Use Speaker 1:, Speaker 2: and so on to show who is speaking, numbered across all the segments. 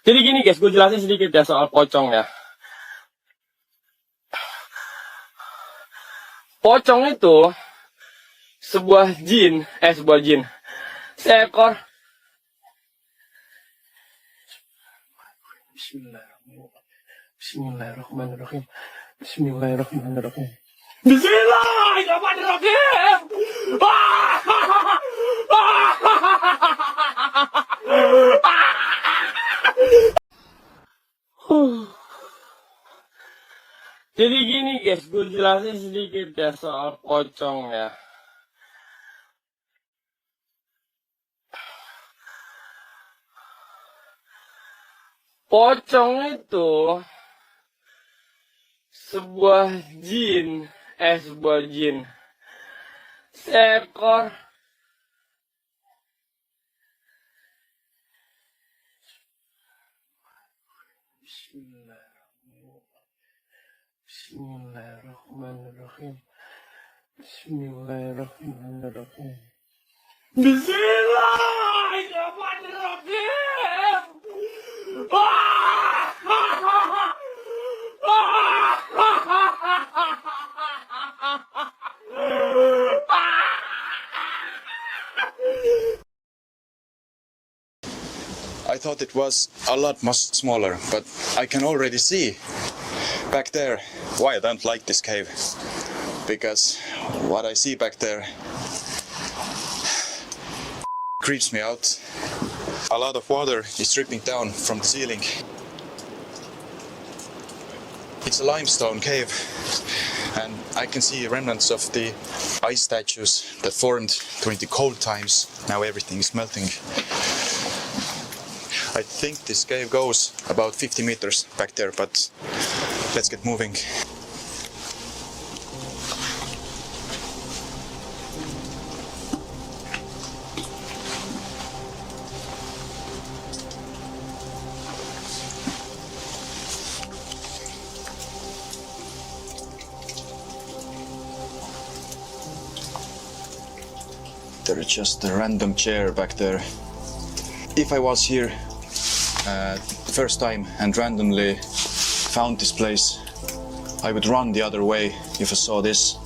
Speaker 1: Jadi gini guys, gue jelasin sedikit ya soal pocong ya. Pocong itu sebuah jin, seekor. Bismillahirrahmanirrahim. Bismillahirrahmanirrahim. Bismillahirrahmanirrahim. Jadi gini guys, gue jelasin sedikit ya soal pocong ya. Pocong itu sebuah jin, seekor. Bismillahirrahmanirrahim. Bismillahirrahmanirrahim. Bismillahirrahmanirrahim.
Speaker 2: I thought it was a lot much smaller, but I can already see back there why I don't like this cave. Because what I see back there creeps me out. A lot of water is dripping down from the ceiling. It's a limestone cave, and I can see remnants of the ice statues that formed during the cold times. Now everything is melting. I think this cave goes about 50 meters back there, but let's get moving. There is just a random chair back there. If I was here first time and randomly found this place, I would run the other way if I saw this.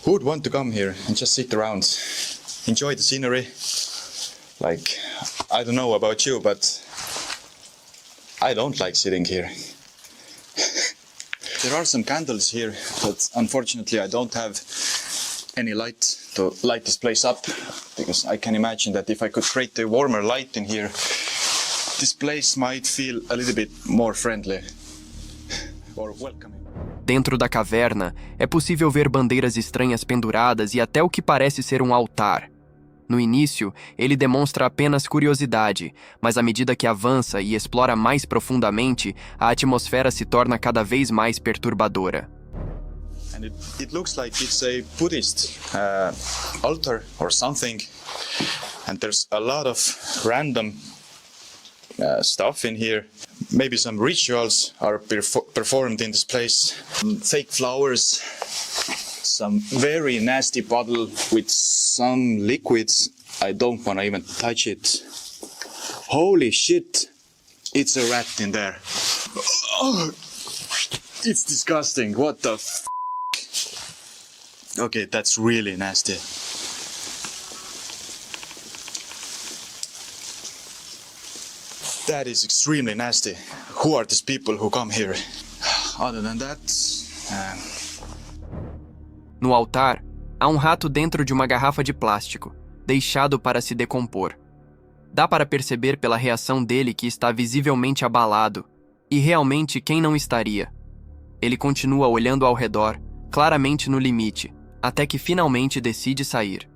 Speaker 2: Who would want to come here and just sit around, enjoy the scenery? Like, I don't know about you, but I don't like sitting here. There are some candles here, but unfortunately I don't have any light to light this place up, because I can imagine that if I could create a warmer light in here, this place might feel a little bit more friendly or welcoming.
Speaker 3: Dentro da caverna, é possível ver bandeiras estranhas penduradas e até o que parece ser um altar. No início, ele demonstra apenas curiosidade, mas à medida que avança e explora mais profundamente, a atmosfera se torna cada vez mais perturbadora.
Speaker 2: And it looks like it's a Buddhist altar or something, and there's a lot of random stuff in here. Maybe some rituals are performed in this place. Fake flowers, some very nasty bottle with some liquids. I don't want to even touch it. Holy shit, it's a rat in there. Oh, it's disgusting. What the f***? Okay, that's really nasty. That is extremely nasty. Who are these people who come here? Other than that...
Speaker 3: No altar, há um rato dentro de uma garrafa de plástico, deixado para se decompor. Dá para perceber pela reação dele que está visivelmente abalado. E realmente quem não estaria? Ele continua olhando ao redor, claramente no limite, até que finalmente decide sair.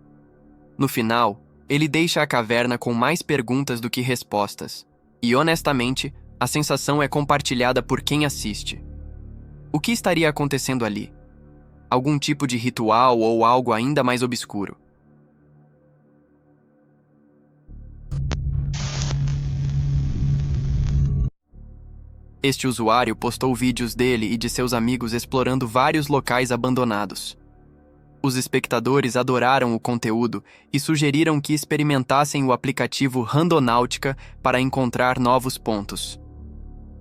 Speaker 3: No final, ele deixa a caverna com mais perguntas do que respostas. E honestamente, a sensação é compartilhada por quem assiste. O que estaria acontecendo ali? Algum tipo de ritual ou algo ainda mais obscuro? Este usuário postou vídeos dele e de seus amigos explorando vários locais abandonados. Os espectadores adoraram o conteúdo e sugeriram que experimentassem o aplicativo Randonautica para encontrar novos pontos.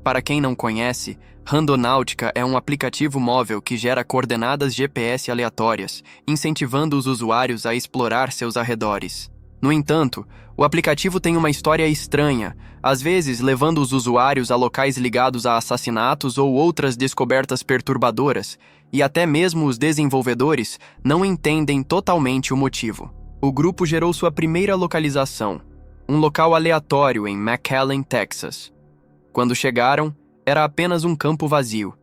Speaker 3: Para quem não conhece, Randonautica é um aplicativo móvel que gera coordenadas GPS aleatórias, incentivando os usuários a explorar seus arredores. No entanto, o aplicativo tem uma história estranha, às vezes levando os usuários a locais ligados a assassinatos ou outras descobertas perturbadoras, e até mesmo os desenvolvedores não entendem totalmente o motivo. O grupo gerou sua primeira localização, um local aleatório em McAllen, Texas. Quando chegaram, era apenas um campo vazio.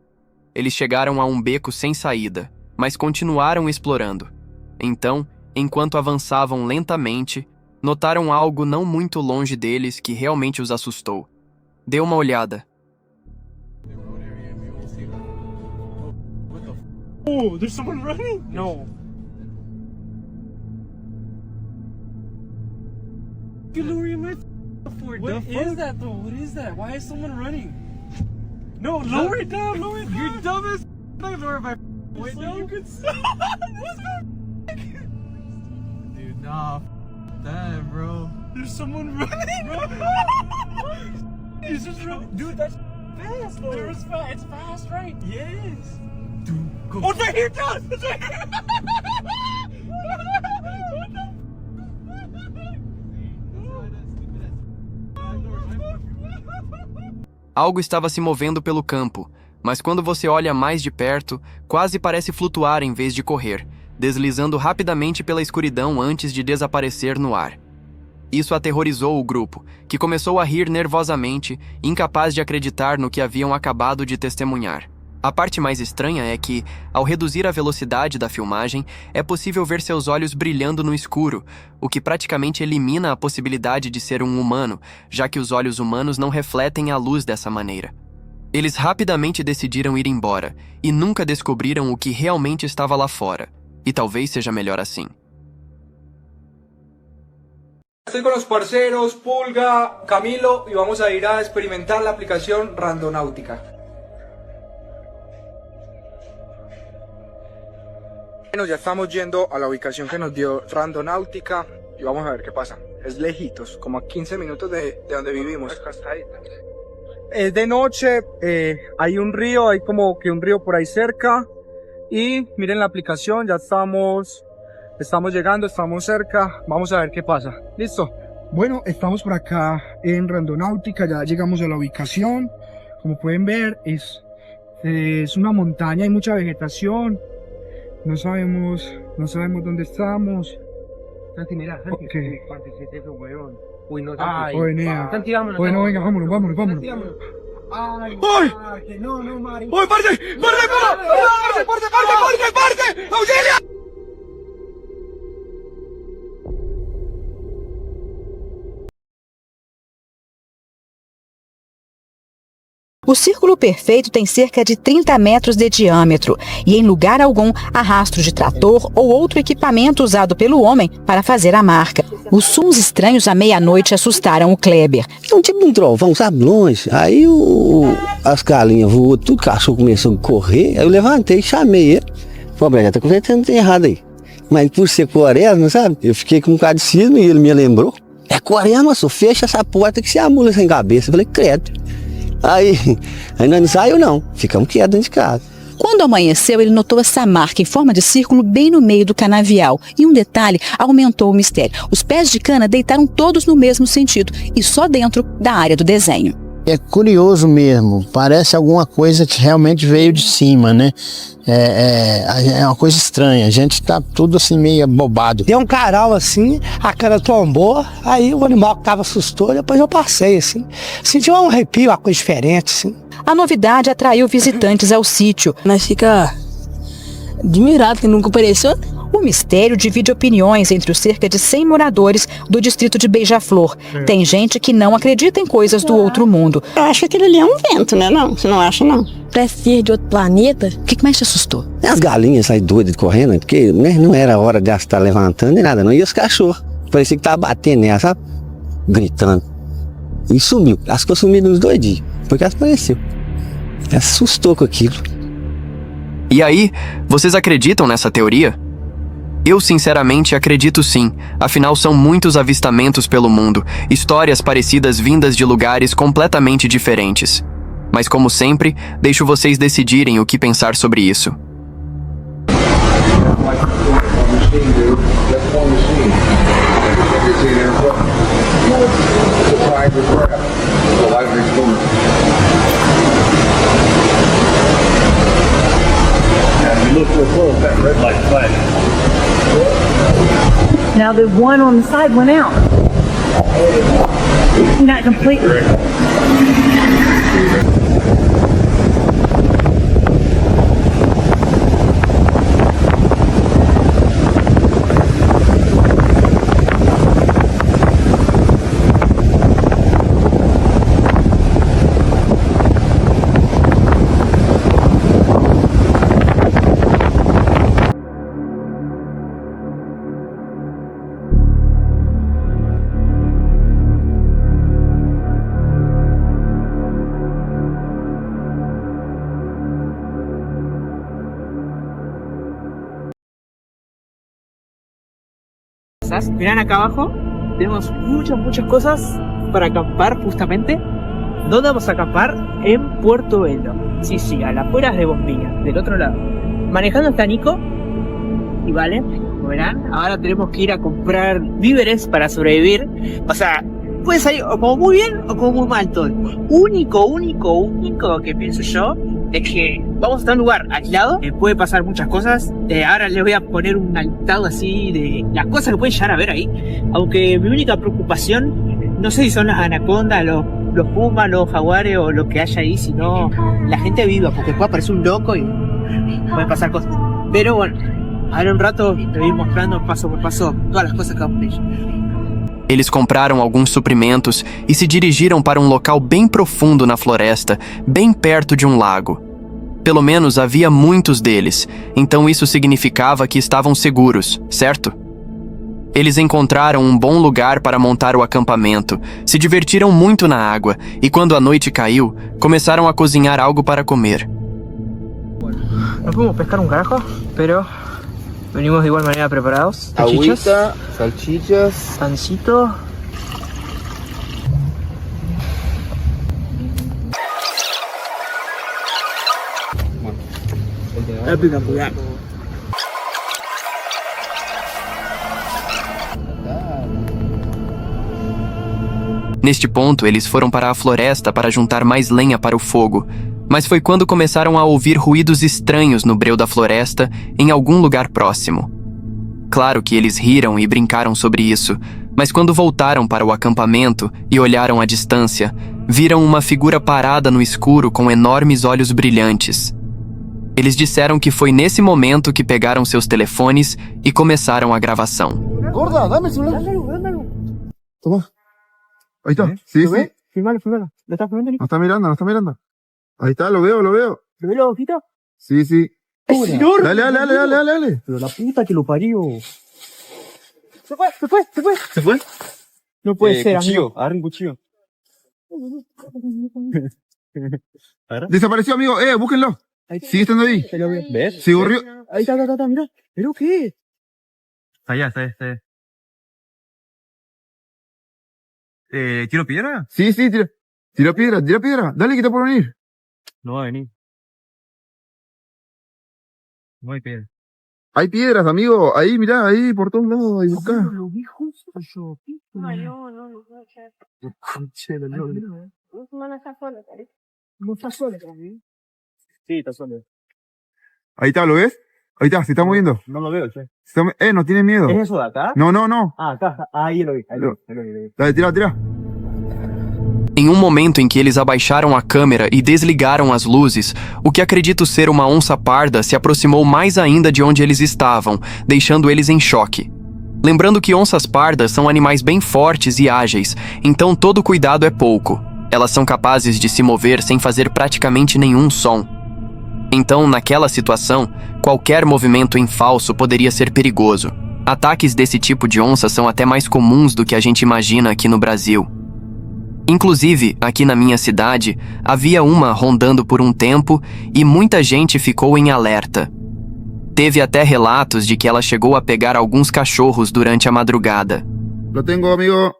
Speaker 3: Eles chegaram a um beco sem saída, mas continuaram explorando. Então, enquanto avançavam lentamente, notaram algo não muito longe deles que realmente os assustou. Dê uma olhada.
Speaker 1: Oh, there's someone running? No. You lower my What is that though? What is that? Why is someone running? No, lower it down, lower it down. You're dumb as lower my way down. You can see. Dude, nah, that, bro. There's someone running. He's just running. Dude, that's fast though. It's fast, right? Yes. Dude, go. Oh, it's right here, John! It's right here!
Speaker 3: Algo estava se movendo pelo campo, mas quando você olha mais de perto, quase parece flutuar em vez de correr, deslizando rapidamente pela escuridão antes de desaparecer no ar. Isso aterrorizou o grupo, que começou a rir nervosamente, incapaz de acreditar no que haviam acabado de testemunhar. A parte mais estranha é que, ao reduzir a velocidade da filmagem, é possível ver seus olhos brilhando no escuro, o que praticamente elimina a possibilidade de ser um humano, já que os olhos humanos não refletem a luz dessa maneira. Eles rapidamente decidiram ir embora, e nunca descobriram o que realmente estava lá fora, e talvez seja melhor assim.
Speaker 4: Estoy con los parceros, Pulga, Camilo, y vamos a ir a experimentar la aplicación Randonautica. Bueno, ya estamos yendo a la ubicación que nos dio Randonautica y vamos a ver qué pasa. Es lejitos, como a 15 minutos de donde vivimos. Es de noche, hay un río, hay como que un río por ahí cerca. Y miren la aplicación, ya estamos llegando, estamos cerca. Vamos a ver qué pasa. ¿Listo?
Speaker 5: Bueno, estamos por acá en Randonautica, ya llegamos a la ubicación. Como pueden ver, es una montaña, hay mucha vegetación. No sabemos dónde estamos.
Speaker 6: Santi, mira, Santi,
Speaker 5: Okay.
Speaker 6: eso, weón. Uy, no,
Speaker 5: Ay,
Speaker 6: Santi.
Speaker 5: bueno,
Speaker 6: Santi, vámonos.
Speaker 5: bueno, venga, vámonos.
Speaker 6: Santi, vámonos.
Speaker 5: Ay,
Speaker 4: ¡Ay!
Speaker 5: parce, no, Mari.
Speaker 4: ¡Uy, parce! ¡Parce! ¡Auxilio!
Speaker 7: O círculo perfeito tem cerca de 30 metros de diâmetro e, em lugar algum, há rastro de trator ou outro equipamento usado pelo homem para fazer a marca. Os sons estranhos à meia-noite assustaram o Kleber.
Speaker 8: É um tipo de um trovão, sabe, longe. Aí as galinhas voou, tudo, o cachorro começou a correr. Aí eu levantei, chamei ele. Falei, já tá acontecendo errado aí. Mas por ser quaresma, sabe, eu fiquei com um bocado de cisma e ele me lembrou. É quaresma, só fecha essa porta que se a mula sem cabeça. Eu falei, credo. Aí nós não saiu não, ficamos quietos dentro de casa.
Speaker 7: Quando amanheceu, ele notou essa marca em forma de círculo bem no meio do canavial. E um detalhe aumentou o mistério. Os pés de cana deitaram todos no mesmo sentido e só dentro da área do desenho.
Speaker 9: É curioso mesmo, parece alguma coisa que realmente veio de cima, né? É uma coisa estranha, a gente tá tudo assim meio bobado.
Speaker 6: Deu um caral assim, a cana tombou, aí o animal que tava assustou, depois eu passei assim. Senti um arrepio, uma coisa diferente assim.
Speaker 7: A novidade atraiu visitantes ao sítio.
Speaker 10: Nós fica admirado que nunca apareceu.
Speaker 7: O mistério divide opiniões entre os cerca de 100 moradores do distrito de Beija-Flor. Tem gente que não acredita em coisas do outro mundo.
Speaker 10: Eu acho que aquele ali é um vento, né? Não, você não acha, não? Parece ser de outro planeta.
Speaker 7: O que mais te assustou?
Speaker 8: As galinhas saíram doidas correndo, porque né, não era hora de elas estar levantando nem nada, não. E os cachorros, parecia que tava batendo nela, sabe? Gritando. E sumiu. Elas ficou sumidas uns 2 dias, porque elas apareceu. Assustou com aquilo.
Speaker 3: E aí, vocês acreditam nessa teoria? Eu sinceramente acredito sim, afinal são muitos avistamentos pelo mundo, histórias parecidas vindas de lugares completamente diferentes. Mas como sempre, deixo vocês decidirem o que pensar sobre isso.
Speaker 11: Now the one on the side went out. Not completely.
Speaker 12: Mirán acá abajo, tenemos muchas cosas para acampar justamente. ¿Dónde vamos a acampar? En Puerto Velo. Sí, a las afueras de Bombilla, del otro lado. Manejando está Nico. Y vale, como verán, ahora tenemos que ir a comprar víveres para sobrevivir. O sea, puede salir o como muy bien o como muy mal todo. Único que pienso yo es que vamos a estar en un lugar aislado, puede pasar muchas cosas. Ahora les voy a poner un listado así de las cosas que pueden llegar a ver ahí. Aunque mi única preocupación, no sé si son las anacondas, los pumas, los jaguares o lo que haya ahí, sino la gente viva, porque puede aparecer un loco y pueden pasar cosas. Pero bueno, ahora un rato te voy mostrando paso por paso todas las cosas que vamos a ver.
Speaker 3: Eles compraram alguns suprimentos e se dirigiram para um local bem profundo na floresta, bem perto de um lago. Pelo menos havia muitos deles, então isso significava que estavam seguros, certo? Eles encontraram um bom lugar para montar o acampamento, se divertiram muito na água e quando a noite caiu, começaram a cozinhar algo para comer.
Speaker 12: No pudimos pescar un carajo, pero venimos de igual manera preparados.
Speaker 4: Agüita, salchichas,
Speaker 12: pancito. Espectacular.
Speaker 3: Neste ponto, eles foram para a floresta para juntar mais lenha para o fogo, mas foi quando começaram a ouvir ruídos estranhos no breu da floresta em algum lugar próximo. Claro que eles riram e brincaram sobre isso, mas quando voltaram para o acampamento e olharam à distância, viram uma figura parada no escuro com enormes olhos brilhantes. Eles disseram que foi nesse momento que pegaram seus telefones e começaram a gravação.
Speaker 5: Gorda, dame el celular. Toma. Ahí está. Sí, sí.
Speaker 12: Filmalo. ¿Lo estás filmando, Nico?
Speaker 5: No está mirando. Ahí está, lo veo.
Speaker 12: ¿Lo veo la boquita?
Speaker 5: Sí. Dale.
Speaker 12: Pero la puta que lo parió. Se fue. No puede ser, amigo.
Speaker 1: Agarra un cuchillo.
Speaker 5: Desapareció, amigo. Búsquenlo. Sigue estando ahí.
Speaker 1: ¿Ves?
Speaker 5: Se corrió.
Speaker 12: Ahí está, mirá. ¿Pero qué?
Speaker 1: Está allá. ¿Tiro piedra?
Speaker 5: Sí, tira piedra. Dale, que está por venir.
Speaker 1: No va a venir. No hay piedra.
Speaker 5: Hay piedras, amigo. Ahí, mirá, ahí, por todos lados. Ahí buscá.
Speaker 12: Lo vi justo yo. No está sola,
Speaker 1: Sí, está solo.
Speaker 5: Ahí está, ¿lo ves? Ahí está, se está moviendo.
Speaker 1: No lo veo, che.
Speaker 5: No tiene miedo.
Speaker 1: ¿Es eso de acá?
Speaker 5: No.
Speaker 1: Ah, acá. Ahí lo vi.
Speaker 5: Dale, tira.
Speaker 3: Em um momento em que eles abaixaram a câmera e desligaram as luzes, o que acredito ser uma onça parda se aproximou mais ainda de onde eles estavam, deixando eles em choque. Lembrando que onças pardas são animais bem fortes e ágeis, então todo cuidado é pouco. Elas são capazes de se mover sem fazer praticamente nenhum som. Então, naquela situação, qualquer movimento em falso poderia ser perigoso. Ataques desse tipo de onça são até mais comuns do que a gente imagina aqui no Brasil. Inclusive, aqui na minha cidade, havia uma rondando por um tempo e muita gente ficou em alerta. Teve até relatos de que ela chegou a pegar alguns cachorros durante a madrugada.
Speaker 13: Lo tengo, amigo.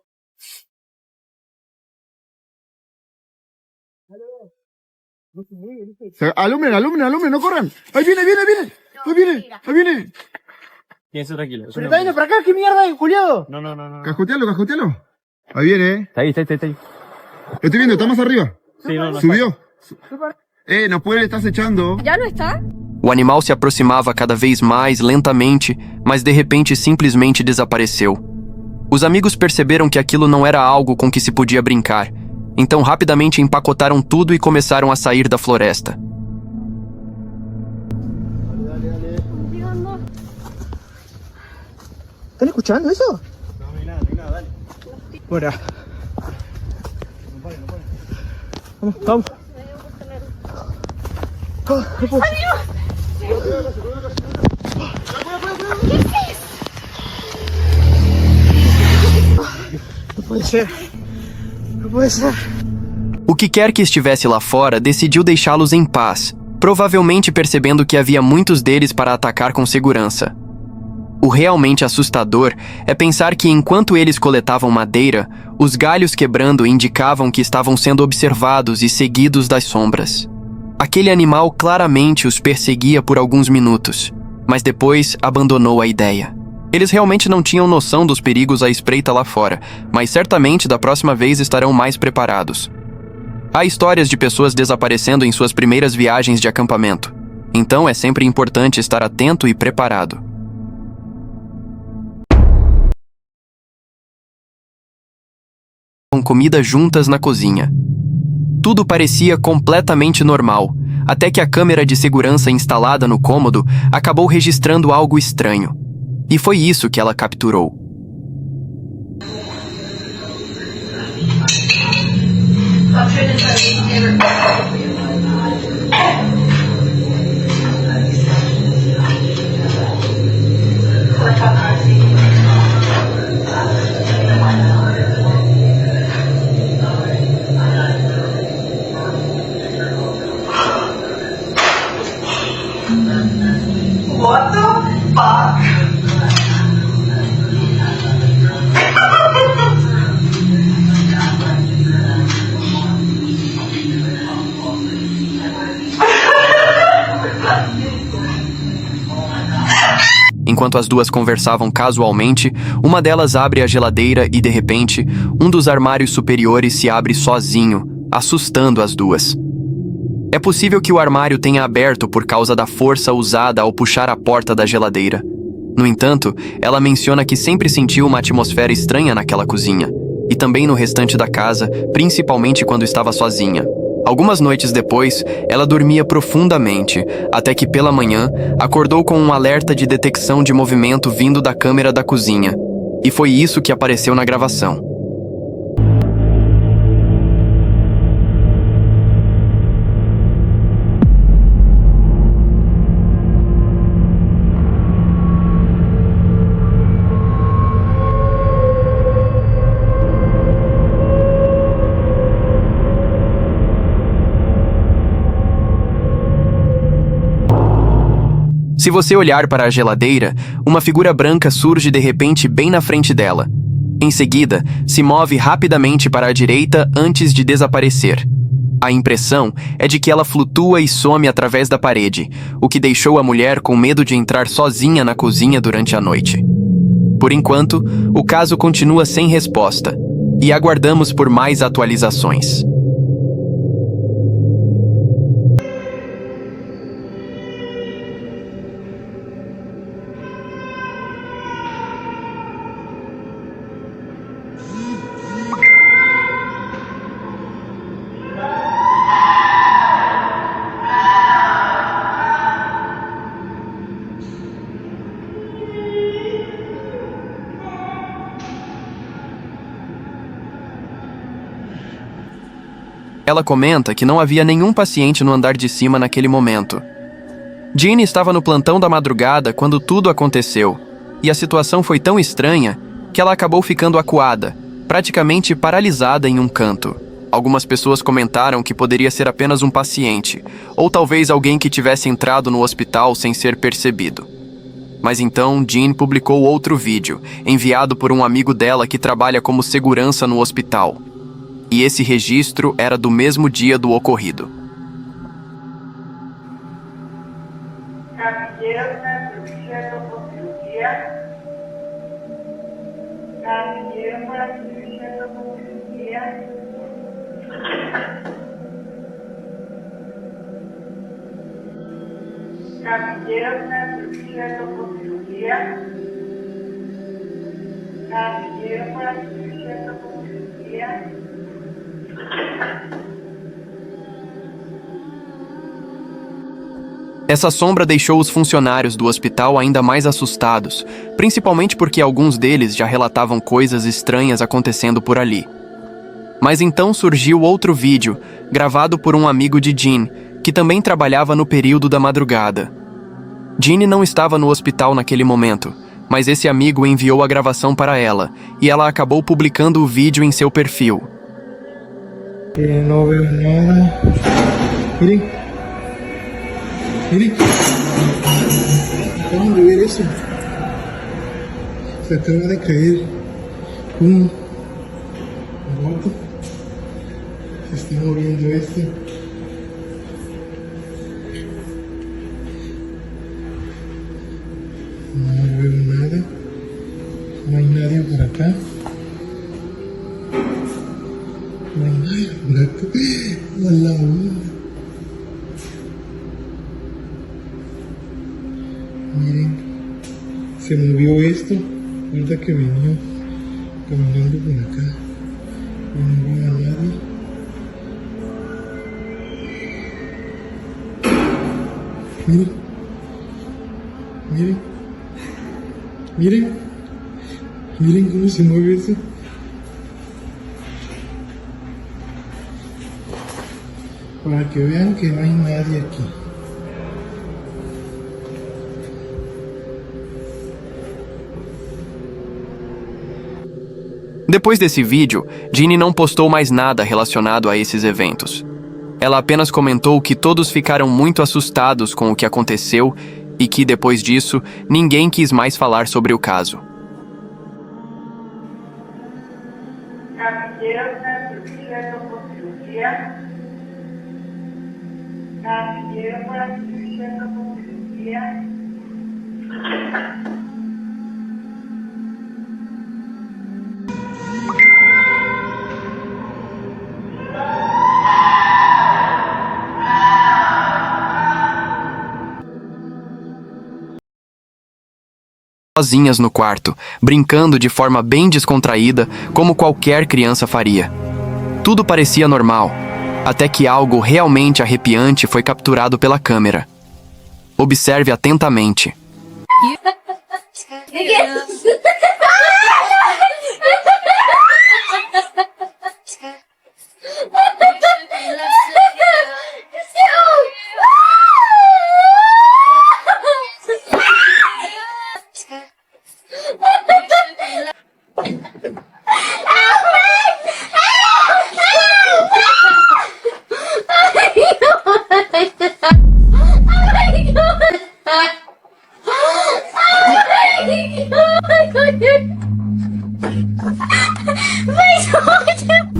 Speaker 13: Alumen, no corran. Ahí viene.
Speaker 1: Quédense tranquilo.
Speaker 12: Pero está yendo para acá, ¿qué mierda, culiado?
Speaker 1: No.
Speaker 13: Cajotealo. Ahí viene,
Speaker 1: Está ahí.
Speaker 13: Estoy viendo, está más arriba.
Speaker 1: Sí, no.
Speaker 13: Subió. No puede, estás echando.
Speaker 10: Já não está?
Speaker 3: O animal se aproximava cada vez mais lentamente, mas de repente simplesmente desapareceu. Os amigos perceberam que aquilo não era algo com que se podia brincar, então rapidamente empacotaram tudo e começaram a sair da floresta.
Speaker 12: ¿Están escuchando eso?
Speaker 1: No hay nada, dale.
Speaker 12: Bora. Vamos.
Speaker 5: Não pode ser.
Speaker 3: O que quer que estivesse lá fora decidiu deixá-los em paz, provavelmente percebendo que havia muitos deles para atacar com segurança. O realmente assustador é pensar que enquanto eles coletavam madeira, os galhos quebrando indicavam que estavam sendo observados e seguidos das sombras. Aquele animal claramente os perseguia por alguns minutos, mas depois abandonou a ideia. Eles realmente não tinham noção dos perigos à espreita lá fora, mas certamente da próxima vez estarão mais preparados. Há histórias de pessoas desaparecendo em suas primeiras viagens de acampamento, então é sempre importante estar atento e preparado. Com comida juntas na cozinha. Tudo parecia completamente normal, até que a câmera de segurança instalada no cômodo acabou registrando algo estranho. E foi isso que ela capturou.
Speaker 14: What the fuck?
Speaker 3: Enquanto as duas conversavam casualmente, uma delas abre a geladeira e, de repente, um dos armários superiores se abre sozinho, assustando as duas. É possível que o armário tenha aberto por causa da força usada ao puxar a porta da geladeira. No entanto, ela menciona que sempre sentiu uma atmosfera estranha naquela cozinha, e também no restante da casa, principalmente quando estava sozinha. Algumas noites depois, ela dormia profundamente, até que pela manhã, acordou com um alerta de detecção de movimento vindo da câmera da cozinha. E foi isso que apareceu na gravação. Se você olhar para a geladeira, uma figura branca surge de repente bem na frente dela. Em seguida, se move rapidamente para a direita antes de desaparecer. A impressão é de que ela flutua e some através da parede, o que deixou a mulher com medo de entrar sozinha na cozinha durante a noite. Por enquanto, o caso continua sem resposta, e aguardamos por mais atualizações. Ela comenta que não havia nenhum paciente no andar de cima naquele momento. Jeanne estava no plantão da madrugada quando tudo aconteceu, e a situação foi tão estranha que ela acabou ficando acuada, praticamente paralisada em um canto. Algumas pessoas comentaram que poderia ser apenas um paciente, ou talvez alguém que tivesse entrado no hospital sem ser percebido. Mas então, Jean publicou outro vídeo, enviado por um amigo dela que trabalha como segurança no hospital. E esse registro era do mesmo dia do ocorrido. Essa sombra deixou os funcionários do hospital ainda mais assustados, principalmente porque alguns deles já relatavam coisas estranhas acontecendo por ali. Mas então surgiu outro vídeo, gravado por um amigo de Jean, que também trabalhava no período da madrugada. Jean não estava no hospital naquele momento, mas esse amigo enviou a gravação para ela, e ela acabou publicando o vídeo em seu perfil.
Speaker 5: Não vejo nada. Miren. Miren. Acabamos de ver eso. Se acaba de caer un gato. Se está moviendo este. No veo nada. No hay nadie por acá. No hay nadie por acá. A la una. Miren, se movió esto. Ahorita que venía caminando por acá. Y no veo a nadie. Miren. Miren. Miren. Miren cómo se mueve eso. Para que vean que no hay nadie aquí.
Speaker 3: Depois desse vídeo, Jean não postou mais nada relacionado a esses eventos. Ela apenas comentou que todos ficaram muito assustados com o que aconteceu e que, depois disso, ninguém quis mais falar sobre o caso. Sozinhas no quarto, brincando de forma bem descontraída, como qualquer criança faria. Tudo parecia normal, até que algo realmente arrepiante foi capturado pela câmera. Observe atentamente.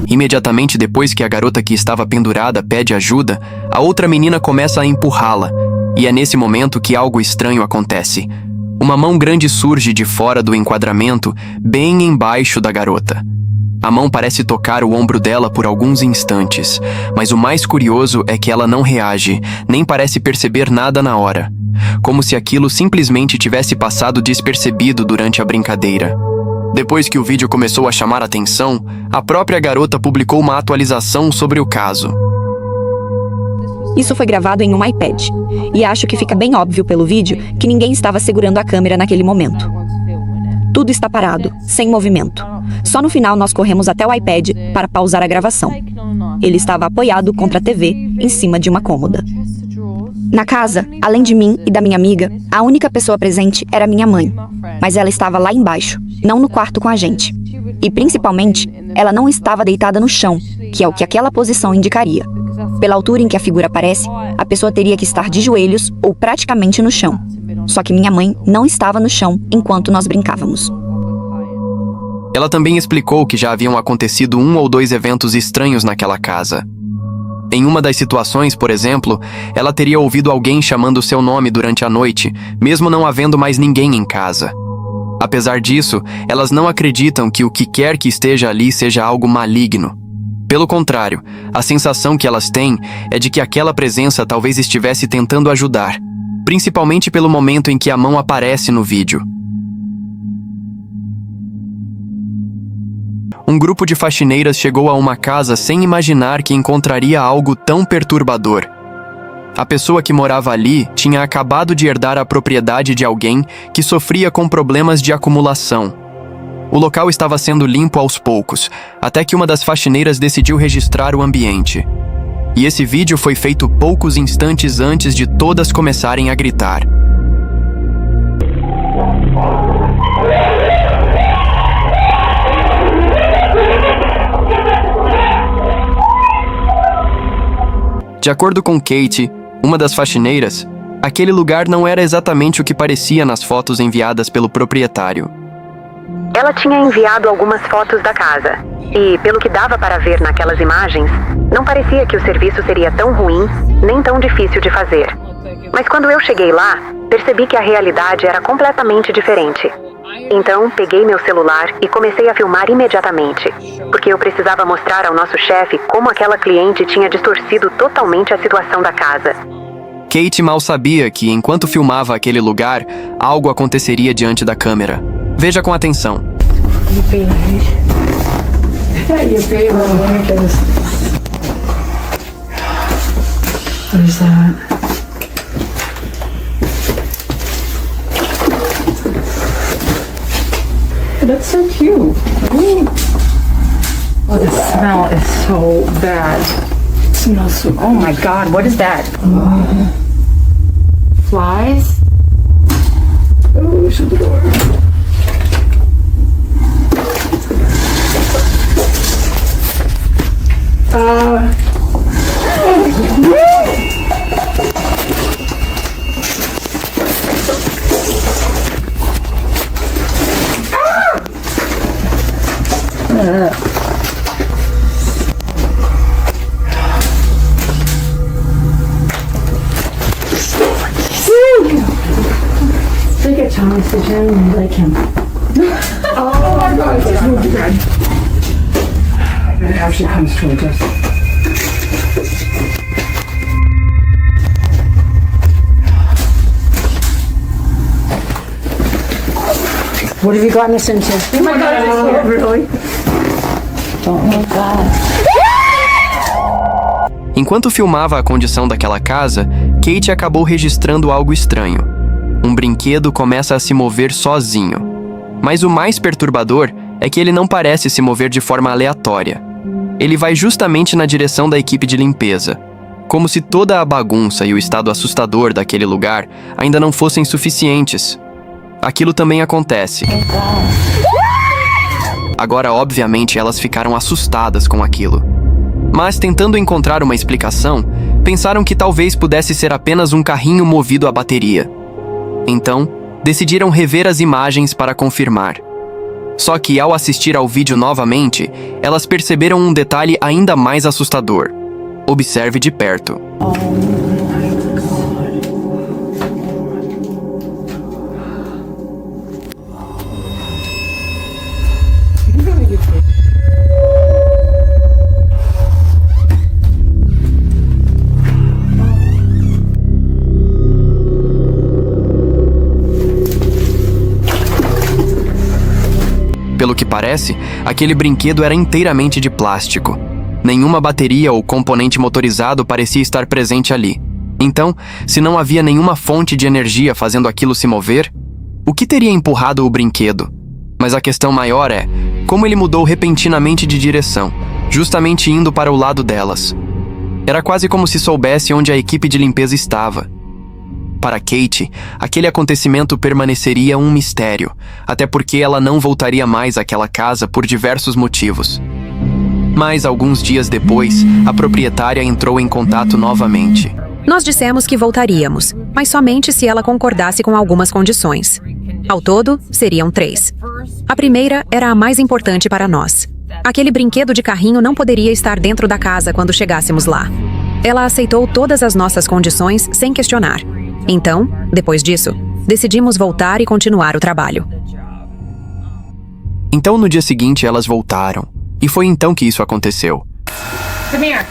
Speaker 3: Imediatamente depois que a garota que estava pendurada pede ajuda, a outra menina começa a empurrá-la, e é nesse momento que algo estranho acontece. Uma mão grande surge de fora do enquadramento, bem embaixo da garota. A mão parece tocar o ombro dela por alguns instantes, mas o mais curioso é que ela não reage, nem parece perceber nada na hora, como se aquilo simplesmente tivesse passado despercebido durante a brincadeira. Depois que o vídeo começou a chamar atenção, a própria garota publicou uma atualização sobre o caso.
Speaker 15: Isso foi gravado em um iPad, e acho que fica bem óbvio pelo vídeo que ninguém estava segurando a câmera naquele momento. Tudo está parado, sem movimento. Só no final nós corremos até o iPad para pausar a gravação. Ele estava apoiado contra a TV, em cima de uma cômoda. Na casa, além de mim e da minha amiga, a única pessoa presente era minha mãe. Mas ela estava lá embaixo, não no quarto com a gente. E, principalmente, ela não estava deitada no chão, que é o que aquela posição indicaria. Pela altura em que a figura aparece, a pessoa teria que estar de joelhos ou praticamente no chão. Só que minha mãe não estava no chão enquanto nós brincávamos.
Speaker 3: Ela também explicou que já haviam acontecido 1 ou 2 eventos estranhos naquela casa. Em uma das situações, por exemplo, ela teria ouvido alguém chamando seu nome durante a noite, mesmo não havendo mais ninguém em casa. Apesar disso, elas não acreditam que o que quer que esteja ali seja algo maligno. Pelo contrário, a sensação que elas têm é de que aquela presença talvez estivesse tentando ajudar, principalmente pelo momento em que a mão aparece no vídeo. Um grupo de faxineiras chegou a uma casa sem imaginar que encontraria algo tão perturbador. A pessoa que morava ali tinha acabado de herdar a propriedade de alguém que sofria com problemas de acumulação. O local estava sendo limpo aos poucos, até que uma das faxineiras decidiu registrar o ambiente. E esse vídeo foi feito poucos instantes antes de todas começarem a gritar. De acordo com Kate, uma das faxineiras, aquele lugar não era exatamente o que parecia nas fotos enviadas pelo proprietário.
Speaker 16: Ela tinha enviado algumas fotos da casa, e pelo que dava para ver naquelas imagens, não parecia que o serviço seria tão ruim, nem tão difícil de fazer. Mas quando eu cheguei lá, percebi que a realidade era completamente diferente. Então, peguei meu celular e comecei a filmar imediatamente, porque eu precisava mostrar ao nosso chefe como aquela cliente tinha distorcido totalmente a situação da casa.
Speaker 3: Kate mal sabia que, enquanto filmava aquele lugar, algo aconteceria diante da câmera. Veja com atenção.
Speaker 11: That's so cute. Oh, the smell is so bad. It smells so. Oh my God, what is that? Flies? Oh, shut the door. Look at Thomas the Gym and like him. Oh my God, it's moving red. It actually comes towards us. What have you gotten us into? Oh my God, is it really? Don't look that.
Speaker 3: Enquanto filmava a condição daquela casa, Kate acabou registrando algo estranho. Um brinquedo começa a se mover sozinho. Mas o mais perturbador é que ele não parece se mover de forma aleatória. Ele vai justamente na direção da equipe de limpeza, como se toda a bagunça e o estado assustador daquele lugar ainda não fossem suficientes. Aquilo também acontece. Agora, obviamente, elas ficaram assustadas com aquilo. Mas, tentando encontrar uma explicação, pensaram que talvez pudesse ser apenas um carrinho movido a bateria. Então, decidiram rever as imagens para confirmar. Só que, ao assistir ao vídeo novamente, elas perceberam um detalhe ainda mais assustador. Observe de perto. Pelo que parece, aquele brinquedo era inteiramente de plástico. Nenhuma bateria ou componente motorizado parecia estar presente ali. Então, se não havia nenhuma fonte de energia fazendo aquilo se mover, o que teria empurrado o brinquedo? Mas a questão maior é como ele mudou repentinamente de direção, justamente indo para o lado delas. Era quase como se soubesse onde a equipe de limpeza estava. Para Kate, aquele acontecimento permaneceria um mistério, até porque ela não voltaria mais àquela casa por diversos motivos. Mas, alguns dias depois, a proprietária entrou em contato novamente.
Speaker 17: Nós dissemos que voltaríamos, mas somente se ela concordasse com algumas condições. Ao todo, seriam 3. A primeira era a mais importante para nós. Aquele brinquedo de carrinho não poderia estar dentro da casa quando chegássemos lá. Ela aceitou todas as nossas condições sem questionar. Então, depois disso, decidimos voltar e continuar o trabalho.
Speaker 3: Então, no dia seguinte, elas voltaram. E foi então que isso aconteceu.
Speaker 11: Come here.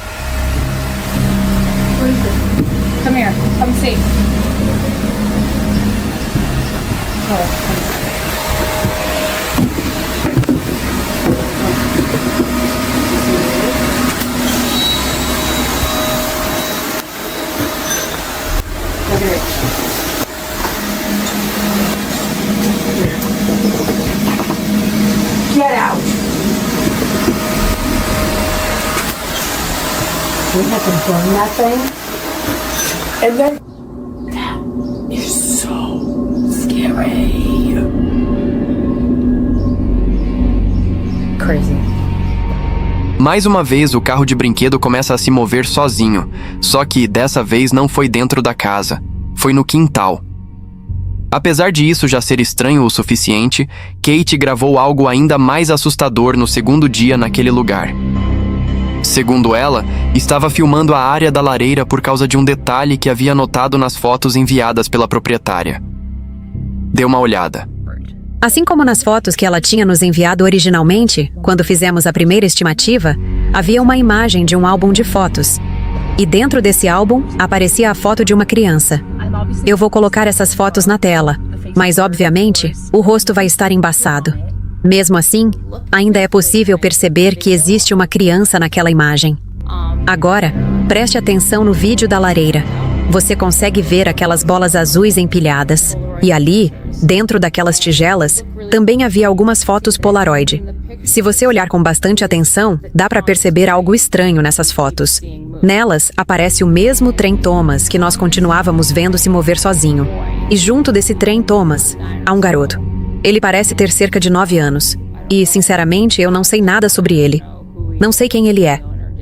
Speaker 11: Come here. Come see.
Speaker 10: Get out. We have to burn that thing. And then that is so scary. Crazy.
Speaker 3: Mais uma vez, o carro de brinquedo começa a se mover sozinho, só que dessa vez não foi dentro da casa, foi no quintal. Apesar de isso já ser estranho o suficiente, Kate gravou algo ainda mais assustador no segundo dia naquele lugar. Segundo ela, estava filmando a área da lareira por causa de um detalhe que havia notado nas fotos enviadas pela proprietária. Dê uma olhada.
Speaker 17: Assim como nas fotos que ela tinha nos enviado originalmente, quando fizemos a primeira estimativa, havia uma imagem de um álbum de fotos. E dentro desse álbum, aparecia a foto de uma criança. Eu vou colocar essas fotos na tela, mas obviamente, o rosto vai estar embaçado. Mesmo assim, ainda é possível perceber que existe uma criança naquela imagem. Agora, preste atenção no vídeo da lareira. Você consegue ver aquelas bolas azuis empilhadas. E ali, dentro daquelas tigelas, também havia algumas fotos Polaroid. Se você olhar com bastante atenção, dá para perceber algo estranho nessas fotos. Nelas, aparece o mesmo trem Thomas que nós continuávamos vendo se mover sozinho. E junto desse trem Thomas, há um garoto. Ele parece ter cerca de 9 anos. E, sinceramente, eu não sei nada sobre ele. Não sei quem ele é.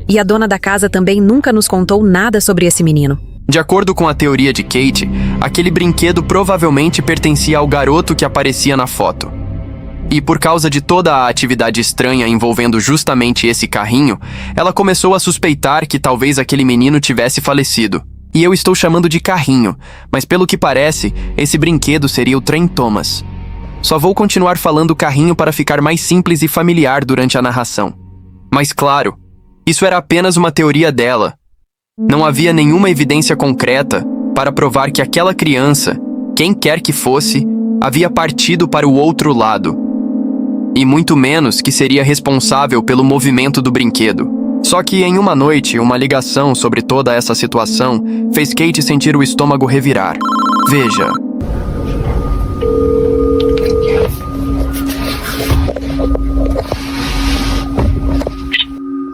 Speaker 17: E a dona da casa também nunca nos contou nada sobre esse menino.
Speaker 3: De acordo com a teoria de Kate, aquele brinquedo provavelmente pertencia ao garoto que aparecia na foto. E por causa de toda a atividade estranha envolvendo justamente esse carrinho, ela começou a suspeitar que talvez aquele menino tivesse falecido. E eu estou chamando de carrinho, mas pelo que parece, esse brinquedo seria o trem Thomas. Só vou continuar falando carrinho para ficar mais simples e familiar durante a narração. Mas claro, isso era apenas uma teoria dela. Não havia nenhuma evidência concreta para provar que aquela criança, quem quer que fosse, havia partido para o outro lado. E muito menos que seria responsável pelo movimento do brinquedo. Só que em uma noite, uma ligação sobre toda essa situação fez Kate sentir o estômago revirar. Veja.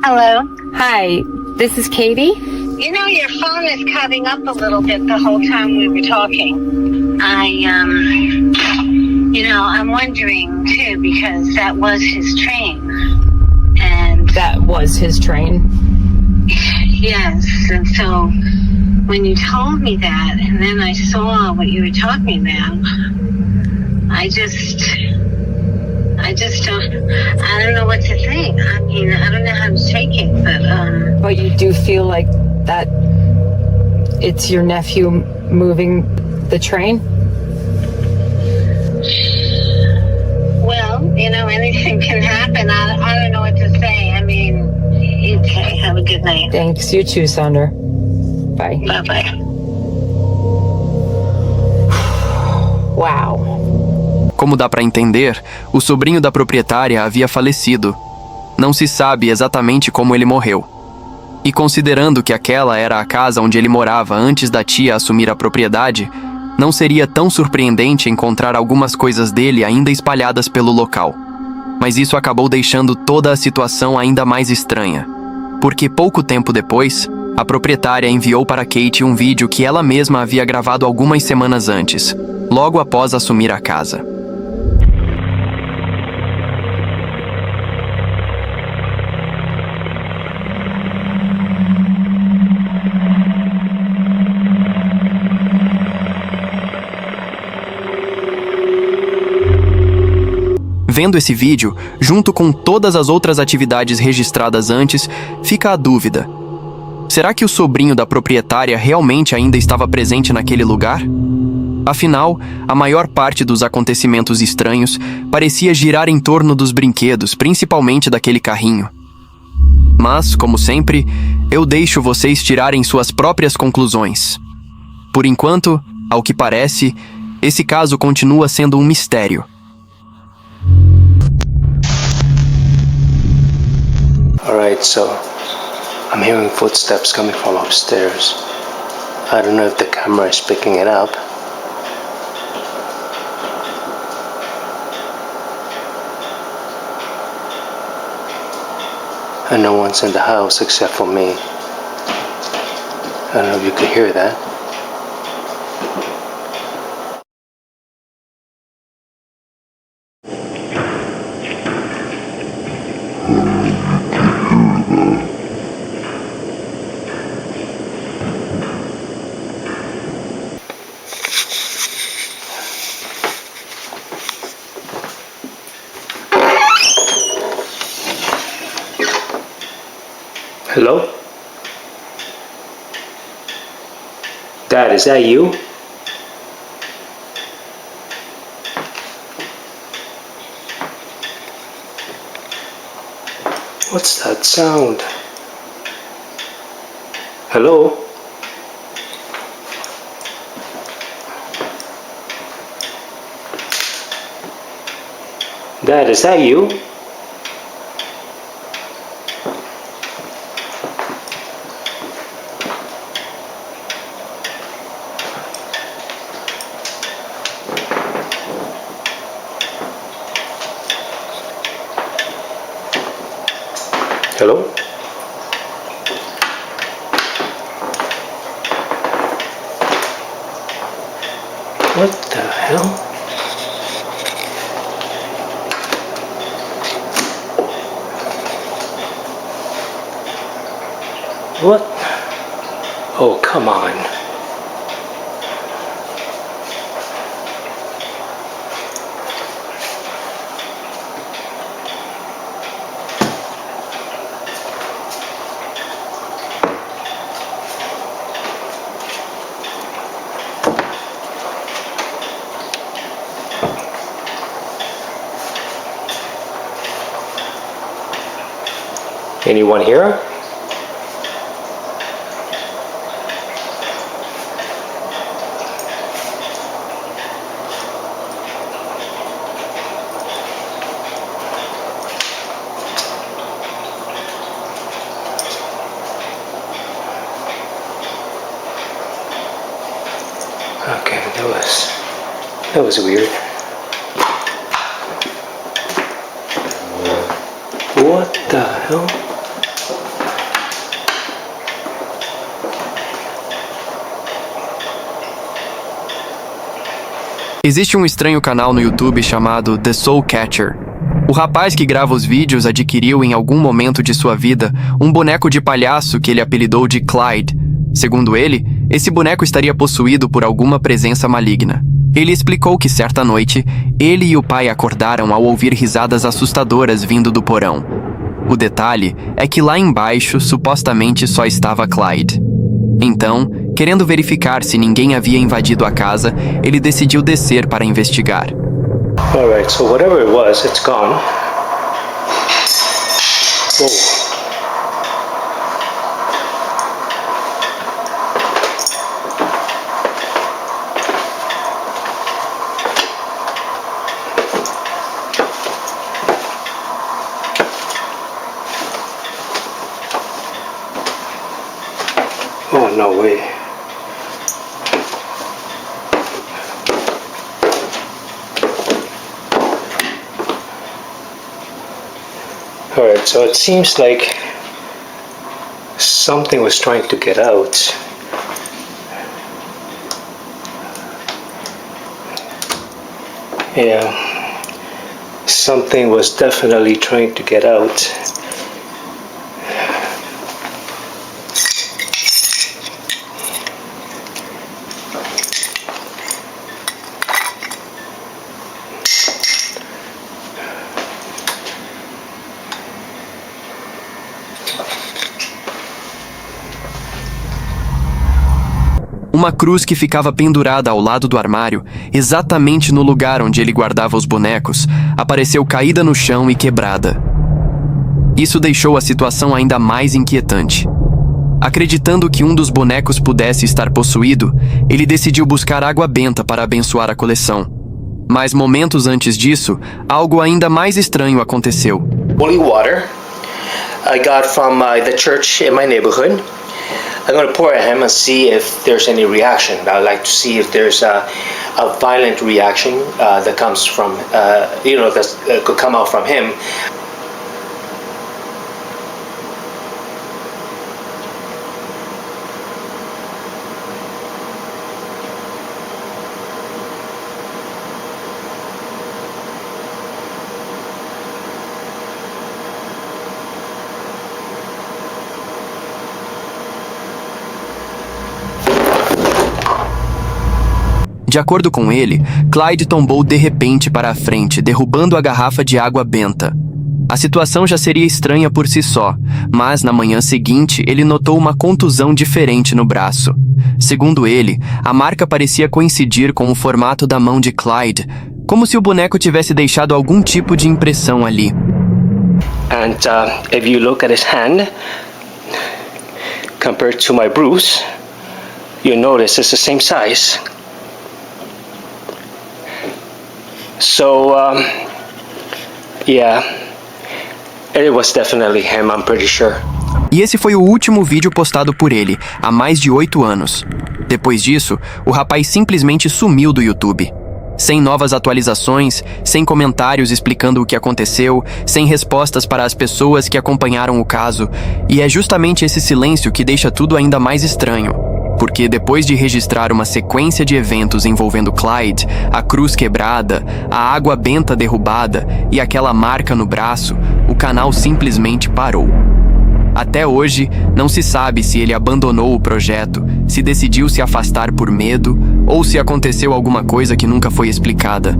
Speaker 18: Hello.
Speaker 11: Hi, this is Katie.
Speaker 18: You know, your phone is cutting up a little bit the whole time we were talking. I'm wondering too, because that was his train. And
Speaker 11: That was his train.
Speaker 18: yes, and so when you told me that, and then I saw what you were talking about, I don't know what to think. I mean, I don't know how to take it,
Speaker 11: But you do feel like that it's your nephew moving the train?
Speaker 18: well, anything can happen. I don't know what to say. I mean, okay, have a good night.
Speaker 11: Thanks, you too, Sandra. Bye.
Speaker 18: Bye-bye.
Speaker 11: Wow.
Speaker 3: Como dá para entender, o sobrinho da proprietária havia falecido. Não se sabe exatamente como ele morreu. E considerando que aquela era a casa onde ele morava antes da tia assumir a propriedade, não seria tão surpreendente encontrar algumas coisas dele ainda espalhadas pelo local. Mas isso acabou deixando toda a situação ainda mais estranha. Porque pouco tempo depois, A proprietária enviou para Kate um vídeo que ela mesma havia gravado algumas semanas antes, logo após assumir a casa. Vendo esse vídeo, junto com todas as outras atividades registradas antes, fica a dúvida. Será que o sobrinho da proprietária realmente ainda estava presente naquele lugar? Afinal, a maior parte dos acontecimentos estranhos parecia girar em torno dos brinquedos, principalmente daquele carrinho. Mas, como sempre, eu deixo vocês tirarem suas próprias conclusões. Por enquanto, ao que parece, esse caso continua sendo um mistério.
Speaker 19: Alright, so I'm hearing footsteps coming from upstairs. I don't know if the camera is picking it up. And no one's in the house except for me. I don't know if you could hear that. Hello? Dad, is that you? What's that sound? Hello? Dad, is that you? Hello? What the hell? What? Oh, come on. Anyone here? Okay, that was weird. What the hell?
Speaker 3: Existe um estranho canal no YouTube chamado The Soul Catcher. O rapaz que grava os vídeos adquiriu em algum momento de sua vida um boneco de palhaço que ele apelidou de Clyde. Segundo ele, esse boneco estaria possuído por alguma presença maligna. Ele explicou que certa noite, ele e o pai acordaram ao ouvir risadas assustadoras vindo do porão. O detalhe é que lá embaixo supostamente só estava Clyde. Então, querendo verificar se ninguém havia invadido a casa, ele decidiu descer para investigar.
Speaker 19: Alright, so whatever it was, it's gone. Whoa. Oh, no way. Alright, so it seems like something was trying to get out. Yeah, something was definitely trying to get out.
Speaker 3: Uma cruz que ficava pendurada ao lado do armário, exatamente no lugar onde ele guardava os bonecos, apareceu caída no chão e quebrada. Isso deixou a situação ainda mais inquietante. Acreditando que um dos bonecos pudesse estar possuído, ele decidiu buscar água benta para abençoar a coleção. Mas momentos antes disso, algo ainda mais estranho aconteceu.
Speaker 19: Holy water I got from the church in my neighborhood. I'm going to pour at him and see if there's any reaction. I'd like to see if there's a violent reaction that comes from, that could come out from him.
Speaker 3: De acordo com ele, Clyde tombou de repente para a frente, derrubando a garrafa de água benta. A situação já seria estranha por si só, mas na manhã seguinte ele notou uma contusão diferente no braço. Segundo ele, a marca parecia coincidir com o formato da mão de Clyde, como se o boneco tivesse deixado algum tipo de impressão ali.
Speaker 19: And if you look at his hand, compared to my bruise, you notice it's the same size. So, yeah, it was definitely him, I'm pretty sure.
Speaker 3: E esse foi o último vídeo postado por ele, há mais de 8 anos. Depois disso, o rapaz simplesmente sumiu do YouTube. Sem novas atualizações, sem comentários explicando o que aconteceu, sem respostas para as pessoas que acompanharam o caso. E é justamente esse silêncio que deixa tudo ainda mais estranho. Porque depois de registrar uma sequência de eventos envolvendo Clyde, a cruz quebrada, a água benta derrubada e aquela marca no braço, o canal simplesmente parou. Até hoje, não se sabe se ele abandonou o projeto, se decidiu se afastar por medo ou se aconteceu alguma coisa que nunca foi explicada.